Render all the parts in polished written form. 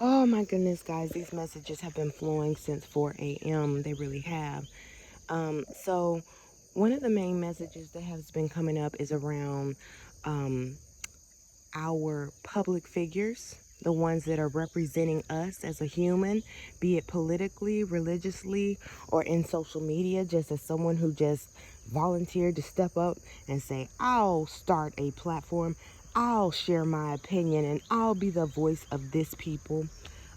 Oh my goodness, guys, these messages have been flowing since 4 a.m. They really have. So one of the main messages that has been coming up is around um, our public figures, the ones that are representing us as a human, be it politically, religiously, or in social media, just as someone who just volunteered to step up and say, I'll start a platform, I'll share my opinion, and I'll be the voice of this people.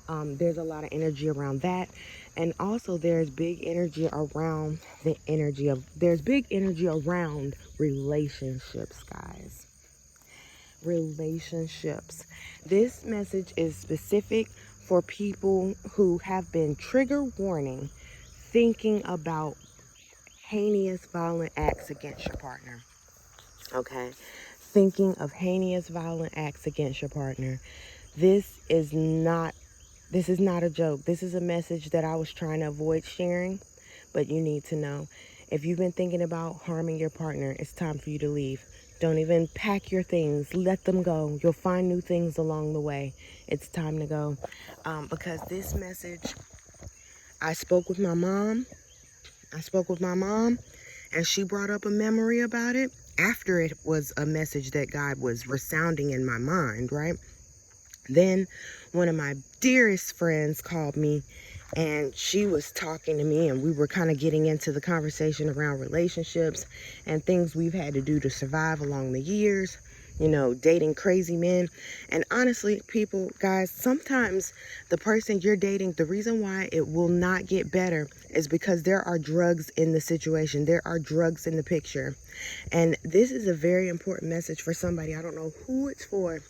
There's a lot of energy around that. And also there's big energy around there's big energy around relationships, guys. Relationships. This message is specific for people who have been trigger warning thinking about heinous violent acts against your partner. Okay? Thinking of heinous violent acts against your partner. This is not this is not a joke. This is a message that I was trying to avoid sharing, but you need to know. If you've been thinking about harming your partner, it's time for you to leave. Don't even pack your things. Let them go. You'll find new things along the way. It's time to go. Because this message, I spoke with my mom. And she brought up a memory about it after it was a message that God was resounding in my mind, right? Then one of my dearest friends called me, and she was talking to me, and we were kind of getting into the conversation around relationships and things we've had to do to survive along the years, dating crazy men. And honestly, people, guys, sometimes the person you're dating, the reason why it will not get better is because there are drugs in the situation. There are drugs in the picture. And this is a very important message for somebody. I don't know who it's for,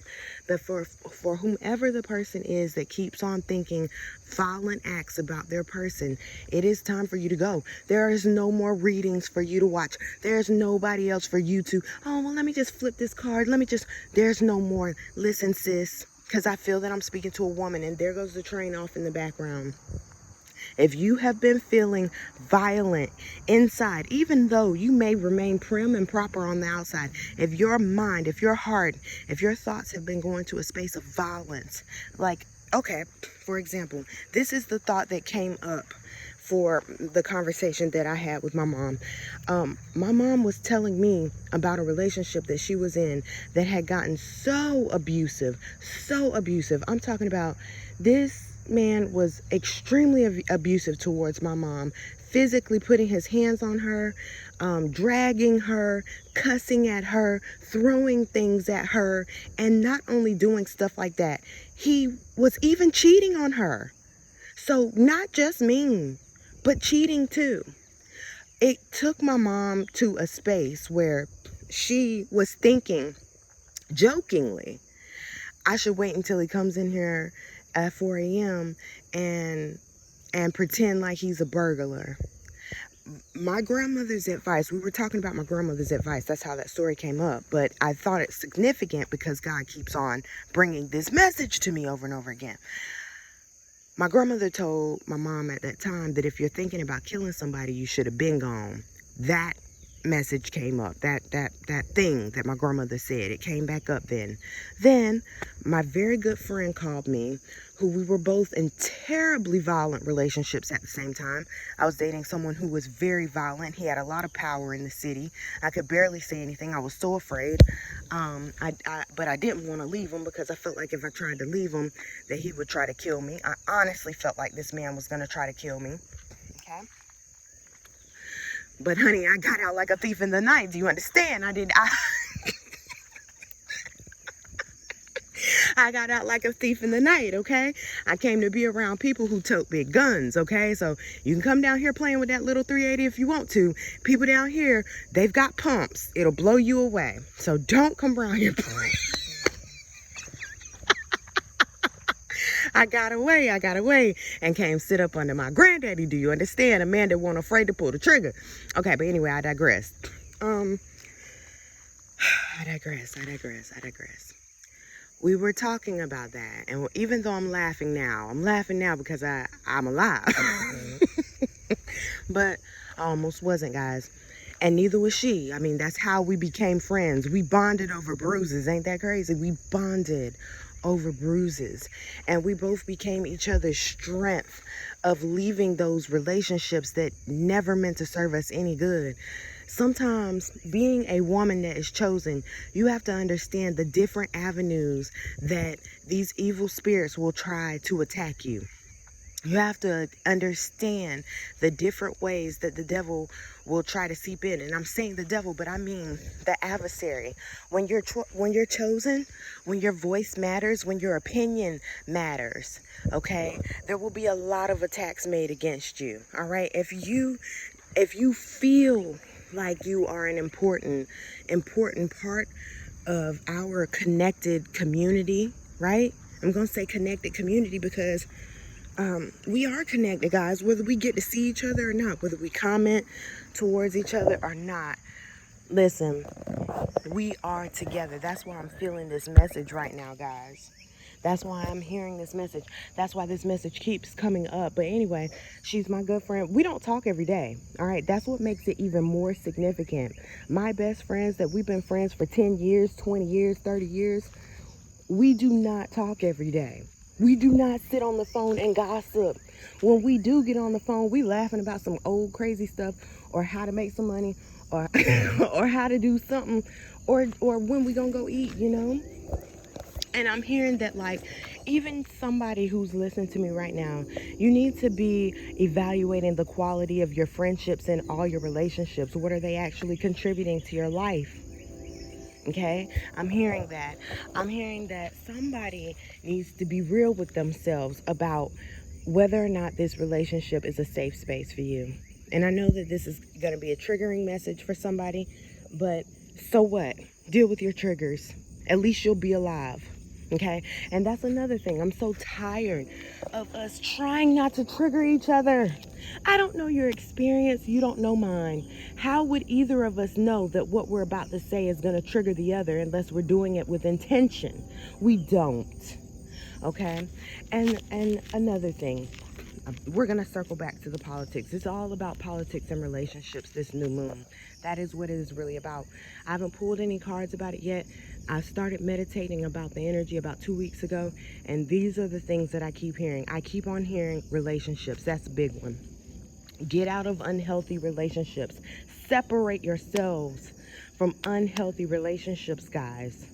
but for whomever the person is that keeps on thinking violent acts about their person, it is time for you to go. There is no more readings for you to watch. There's nobody else for you to, oh, well, let me just flip this card. There's no more. Listen, sis, because I feel that I'm speaking to a woman, and there goes the train off in the background. If you have been feeling violent inside, even though you may remain prim and proper on the outside, if your mind, if your heart, if your thoughts have been going to a space of violence, like, okay, for example, this is the thought that came up for the conversation that I had with my mom. My mom was telling me about a relationship that she was in that had gotten so abusive, so abusive. I'm talking about this man was extremely abusive towards my mom, physically putting his hands on her, dragging her, cussing at her, throwing things at her, and not only doing stuff like that, he was even cheating on her. So not just mean, but cheating too. It took my mom to a space where she was thinking jokingly, I should wait until he comes in here at 4 a.m. and pretend like he's a burglar. My grandmother's advice, we were talking about my grandmother's advice. That's how that story came up. But I thought it's significant because God keeps on bringing this message to me over and over again. My grandmother told my mom at that time that if you're thinking about killing somebody, you should have been gone. That message came up. That thing that my grandmother said, it came back up then. Then my very good friend called me, who we were both in terribly violent relationships at the same time. I was dating someone who was very violent. He had a lot of power in the city. I could barely say anything. I was so afraid. But I didn't want to leave him because I felt like if I tried to leave him, that he would try to kill me. I honestly felt like this man was going to try to kill me. Okay. But honey, I got out like a thief in the night. Do you understand? I got out like a thief in the night, okay? I came to be around people who tote big guns, okay? So you can come down here playing with that little 380 if you want to. People down here, they've got pumps. It'll blow you away. So don't come around here playing. I got away, and came sit up under my granddaddy. Do you understand? A man that wasn't afraid to pull the trigger. Okay, but anyway, I digress. I digress. We were talking about that, and even though I'm laughing now because I'm alive. But I almost wasn't, guys. And neither was she. I mean, that's how we became friends. We bonded over bruises. Ain't that crazy? We bonded over bruises, and we both became each other's strength of leaving those relationships that never meant to serve us any good. Sometimes being a woman that is chosen, you have to understand the different avenues that these evil spirits will try to attack you. You have to understand the different ways that the devil will try to seep in. And I'm saying the devil, but I mean the adversary. When you're chosen, when your voice matters, when your opinion matters, okay, there will be a lot of attacks made against you. All right. If you feel like you are an important part of our connected community, right? I'm going to say connected community because we are connected, guys, whether we get to see each other or not, whether we comment towards each other or not. Listen, we are together. That's why I'm feeling this message right now, guys. That's why I'm hearing this message. That's why this message keeps coming up. But anyway, she's my good friend. We don't talk every day. All right. That's what makes it even more significant. My best friends that we've been friends for 10 years, 20 years, 30 years, we do not talk every day. We do not sit on the phone and gossip. When we do get on the phone, we laughing about some old crazy stuff, or how to make some money, or or how to do something, or when we gonna go eat, you know? And I'm hearing that, like, even somebody who's listening to me right now, you need to be evaluating the quality of your friendships and all your relationships. What are they actually contributing to your life? Okay, I'm hearing that. I'm hearing that somebody needs to be real with themselves about whether or not this relationship is a safe space for you. And I know that this is going to be a triggering message for somebody, but so what? Deal with your triggers. At least you'll be alive. Okay, and that's another thing. I'm so tired of us trying not to trigger each other. I don't know your experience. You don't know mine. How would either of us know that what we're about to say is going to trigger the other unless we're doing it with intention? We don't. Okay, and another thing. We're going to circle back to the politics. It's all about politics and relationships this new moon. That is what it is really about. I haven't pulled any cards about it yet. I started meditating about the energy about 2 weeks ago, and these are the things that I keep hearing. I keep on hearing relationships. That's a big one. Get out of unhealthy relationships. Separate yourselves from unhealthy relationships, guys.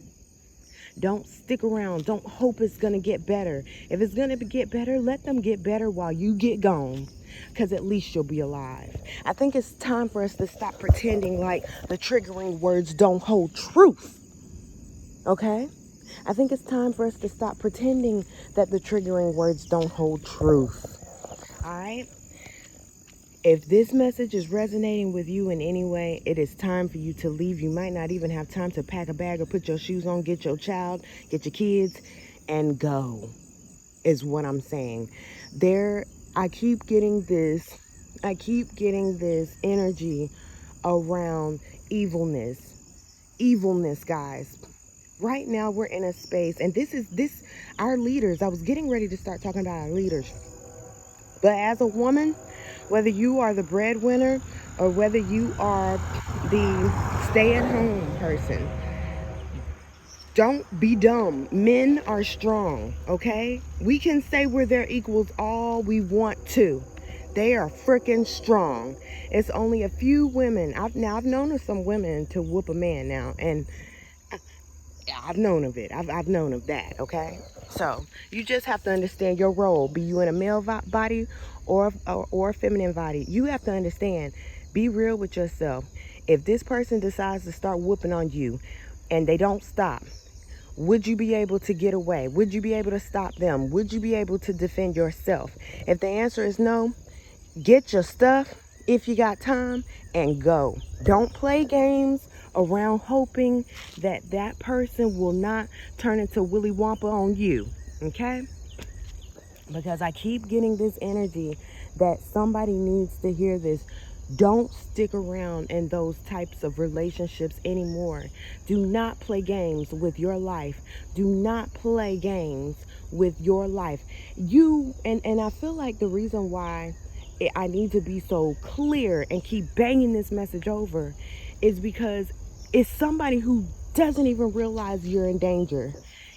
Don't stick around. Don't hope it's going to get better. If it's going to get better, let them get better while you get gone, because at least you'll be alive. I think it's time for us to stop pretending like the triggering words don't hold truth. Okay? I think it's time for us to stop pretending that the triggering words don't hold truth. All right? If this message is resonating with you in any way, it is time for you to leave. You might not even have time to pack a bag or put your shoes on, get your child, get your kids, and go, is what I'm saying. I keep getting this energy around evilness, guys. Right now we're in a space, and our leaders, I was getting ready to start talking about our leaders. But as a woman, whether you are the breadwinner or whether you are the stay-at-home person, don't be dumb. Men are strong, okay? We can say we're their equals all we want to. They are freaking strong. It's only a few women. I've known of some women to whoop a man now, and I've known of it. I've known of that, okay? So you just have to understand your role. Be you in a male body or a feminine body. You have to understand. Be real with yourself. If this person decides to start whooping on you and they don't stop, would you be able to get away? Would you be able to stop them? Would you be able to defend yourself? If the answer is no, get your stuff if you got time and go. Don't play games around hoping that person will not turn into Willy Wonka on you, okay? Because I keep getting this energy that somebody needs to hear this. Don't stick around in those types of relationships anymore. Do not play games with your life. Do not play games with your life. And I feel like the reason why I need to be so clear and keep banging this message over is because it's somebody who doesn't even realize you're in danger.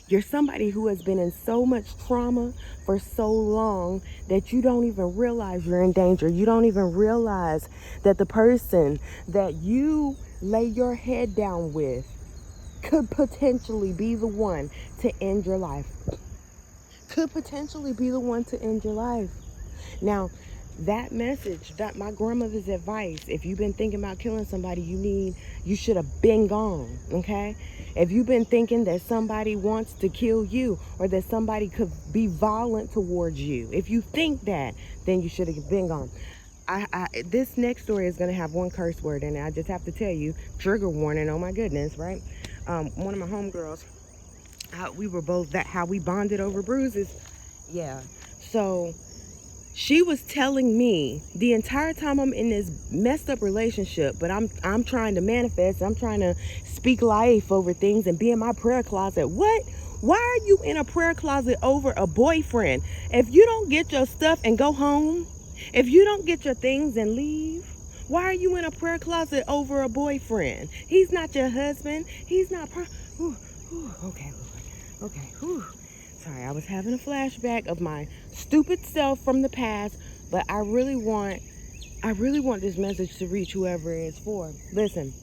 You're somebody who has been in so much trauma for so long that you don't even realize you're in danger. You don't even realize that the person that you lay your head down with could potentially be the one to end your life. Could potentially be the one to end your life. Now, that message, that my grandmother's advice, if you've been thinking about killing somebody, you should have been gone, okay? If you've been thinking that somebody wants to kill you or that somebody could be violent towards you, if you think that, then you should have been gone. This next story is going to have one curse word in it. I just have to tell you, trigger warning, oh my goodness, right? One of my homegirls, we were both how we bonded over bruises. Yeah. So she was telling me the entire time I'm in this messed up relationship, but I'm trying to manifest, I'm trying to speak life over things and be in my prayer closet. What? Why are you in a prayer closet over a boyfriend? If you don't get your stuff and go home, if you don't get your things and leave, why are you in a prayer closet over a boyfriend? He's not your husband. He's not okay, Lord. Okay, whew. Sorry, I was having a flashback of my stupid self from the past, but I really want this message to reach whoever it's for. Listen,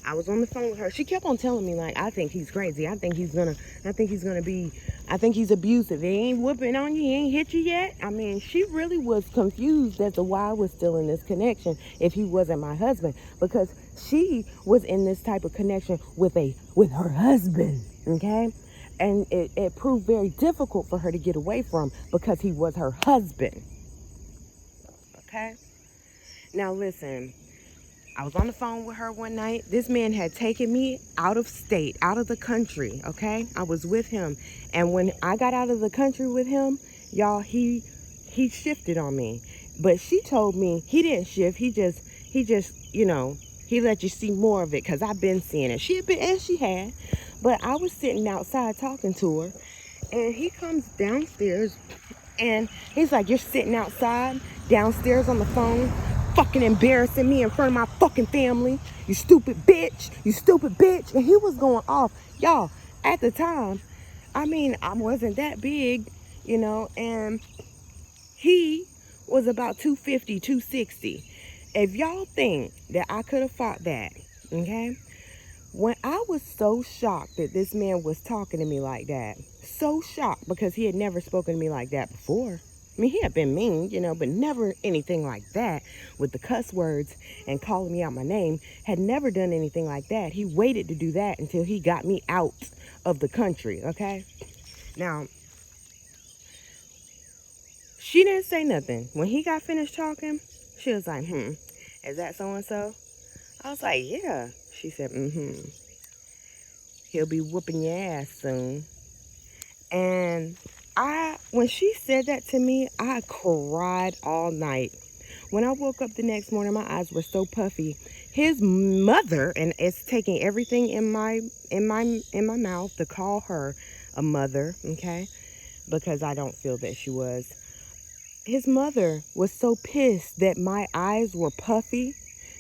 I was on the phone with her. She kept on telling me, like, I think he's crazy. I think he's abusive. He ain't whooping on you. He ain't hit you yet. I mean, she really was confused as to why I was still in this connection if he wasn't my husband, because she was in this type of connection with her husband, okay? And it proved very difficult for her to get away from because he was her husband. Okay? Now listen, I was on the phone with her one night. This man had taken me out of state, out of the country, okay? I was with him. And when I got out of the country with him, y'all, he shifted on me. But she told me he didn't shift. He just, he let you see more of it because I've been seeing it. She had. But I was sitting outside talking to her, and he comes downstairs, and he's like, you're sitting outside, downstairs on the phone, fucking embarrassing me in front of my fucking family. You stupid bitch. You stupid bitch. And he was going off. Y'all, at the time, I mean, I wasn't that big, and he was about 250, 260. If y'all think that I could have fought that, okay? When I was so shocked that this man was talking to me like that, so shocked because he had never spoken to me like that before. I mean, he had been mean, but never anything like that with the cuss words and calling me out my name. Had never done anything like that. He waited to do that until he got me out of the country, okay? Now, she didn't say nothing. When he got finished talking, she was like, is that so-and-so? I was like, yeah. She said, he'll be whooping your ass soon. And when she said that to me, I cried all night. When I woke up the next morning, my eyes were so puffy. His mother, and it's taking everything in my mouth to call her a mother, okay? Because I don't feel that she was. His mother was so pissed that my eyes were puffy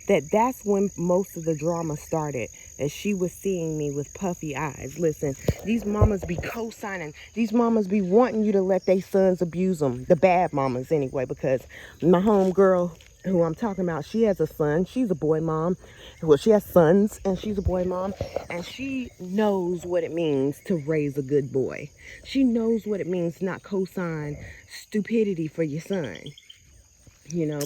that's when most of the drama started, as she was seeing me with puffy eyes. Listen, these mamas be co-signing. These mamas be wanting you to let their sons abuse them. The bad mamas anyway, because my homegirl who I'm talking about, she has a son. She's a boy mom. Well, she has sons, and she's a boy mom. And she knows what it means to raise a good boy. She knows what it means to not co-sign stupidity for your son.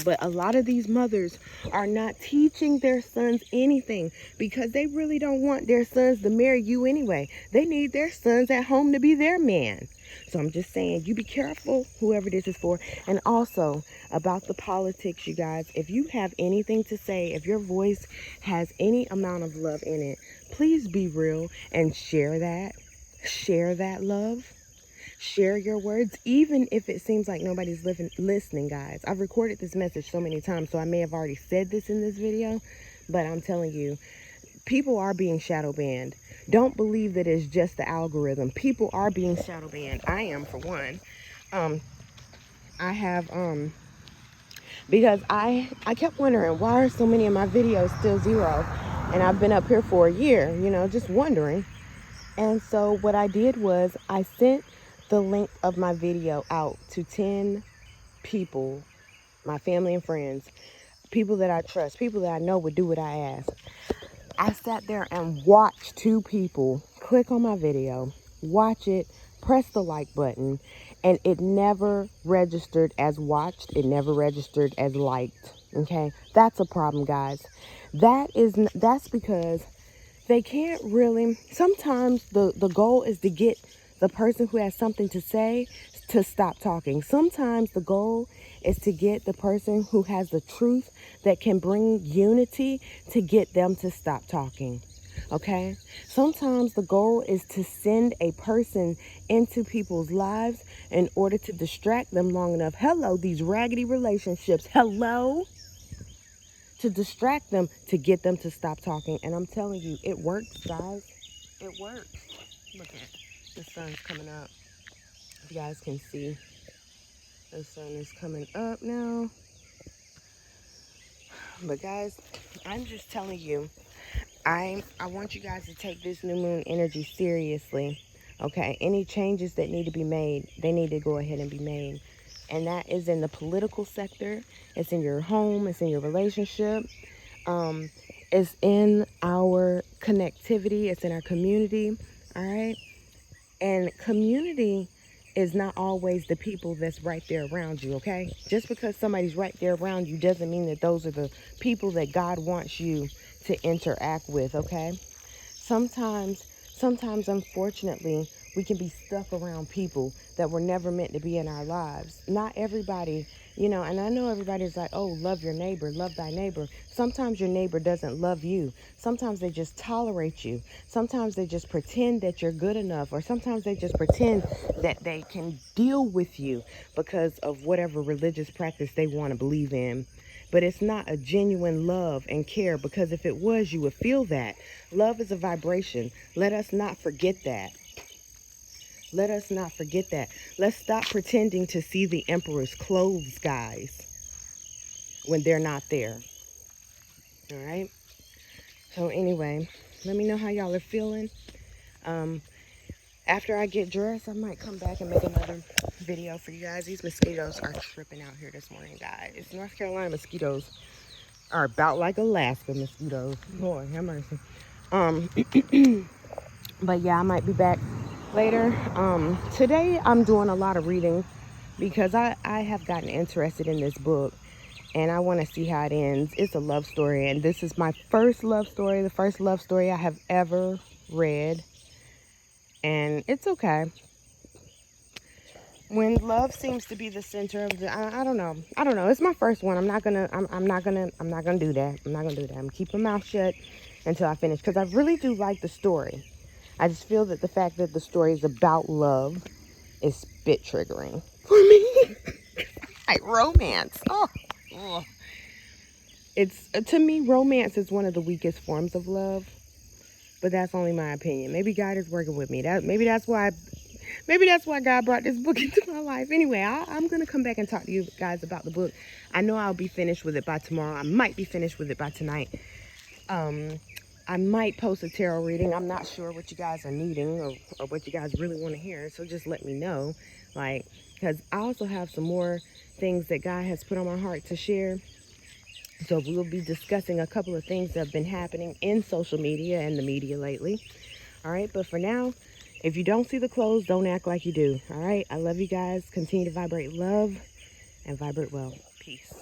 But a lot of these mothers are not teaching their sons anything because they really don't want their sons to marry you anyway. They need their sons at home to be their man. So I'm just saying, you be careful, whoever this is for. And also about the politics, you guys, if you have anything to say, if your voice has any amount of love in it, please be real and share that. Share that love. Share your words, even if it seems like nobody's listening, guys. I've recorded this message so many times, so I may have already said this in this video, but I'm telling you, people are being shadow banned. Don't believe that it's just the algorithm. People are being shadow banned. I am, for one. I have, because I kept wondering, why are so many of my videos still 0? And I've been up here for a year, just wondering. And so what I did was I sent the link of my video out to 10 people, my family and friends, people that I trust, people that I know would do what I ask. I sat there and watched 2 people click on my video, watch it, press the like button, and it never registered as watched. It never registered as liked. Okay, that's a problem, guys. That's because they can't really. Sometimes the goal is to get the person who has something to say to stop talking. Sometimes the goal is to get the person who has the truth that can bring unity to get them to stop talking. Okay? Sometimes the goal is to send a person into people's lives in order to distract them long enough. Hello, these raggedy relationships. Hello? To distract them, to get them to stop talking. And I'm telling you, it works, guys. It works. Look at the sun's coming up. If you guys can see, the sun is coming up now. But guys, I'm just telling you, I want you guys to take this new moon energy seriously. Okay, any changes that need to be made, they need to go ahead and be made. And that is in the political sector. It's in your home. It's in your relationship. It's in our connectivity. It's in our community. All right. And community is not always the people that's right there around you. Okay. Just because somebody's right there around you doesn't mean that those are the people that God wants you to interact with. Okay. Sometimes, unfortunately, we can be stuck around people that were never meant to be in our lives. Not everybody, and I know everybody's like, oh, love your neighbor, love thy neighbor. Sometimes your neighbor doesn't love you. Sometimes they just tolerate you. Sometimes they just pretend that you're good enough, or sometimes they just pretend that they can deal with you because of whatever religious practice they want to believe in. But it's not a genuine love and care, because if it was, you would feel that. Love is a vibration. Let us not forget that. Let us not forget that. Let's stop pretending to see the emperor's clothes, guys, when they're not there. All right? So anyway, let me know how y'all are feeling. After I get dressed, I might come back and make another video for you guys. These mosquitoes are tripping out here this morning, guys. North Carolina mosquitoes are about like Alaska mosquitoes. Lord have mercy. But yeah, I might be back later. Today I'm doing a lot of reading because I have gotten interested in this book and I want to see how it ends. It's a love story, and this is my first love story, the first love story I have ever read. And it's okay. When love seems to be the center of the, I don't know. It's my first one. I'm not gonna do that. I'm not gonna do that. I'm gonna keep my mouth shut until I finish, because I really do like the story. I just feel that the fact that the story is about love is bit triggering for me. Like romance. Oh. It's, to me, romance is one of the weakest forms of love. But that's only my opinion. Maybe God is working with me. Maybe that's why God brought this book into my life. Anyway, I'm going to come back and talk to you guys about the book. I know I'll be finished with it by tomorrow. I might be finished with it by tonight. I might post a tarot reading. I'm not sure what you guys are needing or what you guys really want to hear. So just let me know. Because I also have some more things that God has put on my heart to share. So we'll be discussing a couple of things that have been happening in social media and the media lately. All right, but for now, if you don't see the clothes, don't act like you do. All right, I love you guys. Continue to vibrate love and vibrate well. Peace.